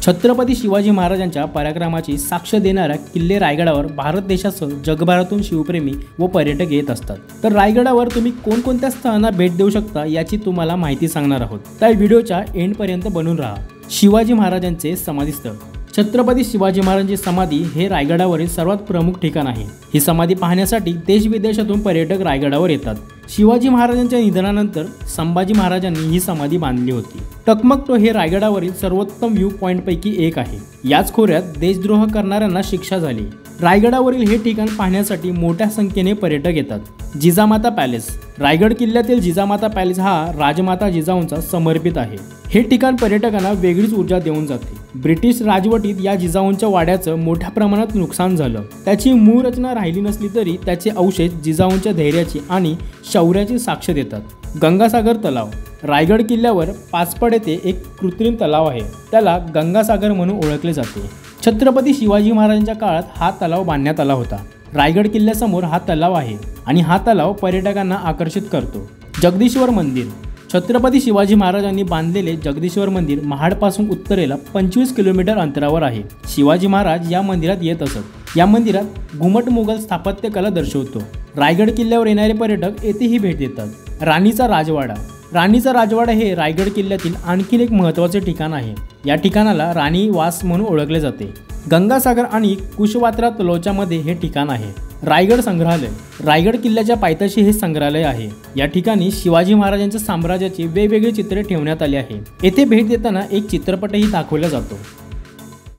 छत्रपती शिवाजी महाराजांच्या पराक्रमाची साक्ष देणाऱ्या किल्ले रायगडावर भारत देशासह जगभरातून शिवप्रेमी व पर्यटक येत असतात। तर रायगडावर तुम्ही कोणकोणत्या स्थळांना भेट देऊ शकता याची तुम्हाला माहिती सांगणार आहोत, तर व्हिडिओच्या एंड पर्यंत बनून राहा। शिवाजी महाराजांचे समाधीस्थळ। छत्रपती शिवाजी महाराजांची समाधी हे रायगडावरील सर्वात प्रमुख ठिकाण आहे। ही समाधी पाहण्यासाठी देश विदेशातून पर्यटक रायगडावर येतात। शिवाजी महाराजांच्या निधनानंतर संभाजी महाराजांनी ही समाधी बांधली होती। टकमक हे रायगडावरील सर्वोत्तम व्ह्यू पॉइंट पैकी एक आहे। याच खोऱ्यात देशद्रोह करणाऱ्यांना शिक्षा झाली। रायगडावरील हे ठिकाण पाहण्यासाठी मोठ्या संख्येने पर्यटक येतात। जिजामाता पॅलेस। रायगड किल्ल्यातील जिजामाता पॅलेस हा राजमाता जिजाऊंचा समर्पित आहे। हे ठिकाण पर्यटकांना वेगळीच ऊर्जा देऊन जाते। ब्रिटिश राजवटीत या जिजाऊंच्या वाड्याचं मोठ्या प्रमाणात नुकसान झालं। त्याची मूळ रचना राहिली नसली तरी त्याचे अवशेष जिजाऊंच्या धैर्याची आणि शौर्याची साक्ष देतात। गंगासागर तलाव। रायगड किल्ल्यावर पाचपड येथे एक कृत्रिम तलाव आहे, त्याला गंगासागर म्हणून ओळखले जाते। छत्रपती शिवाजी महाराजांच्या काळात हा तलाव बांधण्यात आला होता। रायगड किल्ल्यासमोर हा तलाव आहे आणि हा तलाव पर्यटकांना आकर्षित करतो। जगदीश्वर मंदिर। छत्रपती शिवाजी महाराजांनी बांधलेले जगदीश्वर मंदिर महाडपासून उत्तरेला 25 किलोमीटर अंतरावर आहे। शिवाजी महाराज या मंदिरात येत असत। या मंदिरात घुमट मुघल स्थापत्यकला दर्शवतो। रायगड किल्ल्यावर येणारे पर्यटक येथेही भेट देतात। राणीचा राजवाडा। राणीचा राजवाडा हे रायगड किल्ल्यातील आणखी एक महत्त्वाचे ठिकाण आहे। या ठिकाणाला राणी वास म्हणून ओळखले जाते। गंगासागर आणि कुशवात्रा तलोच्यामध्ये हे ठिकाण आहे। रायगड संग्रहालय। रायगड किल्ल्याच्या पायथ्याशी हे संग्रहालय आहे। या ठिकाणी शिवाजी महाराजांच्या साम्राज्याची वेगवेगळी चित्रे ठेवण्यात आली आहे। येथे भेट देताना एक चित्रपटही दाखवला जातो।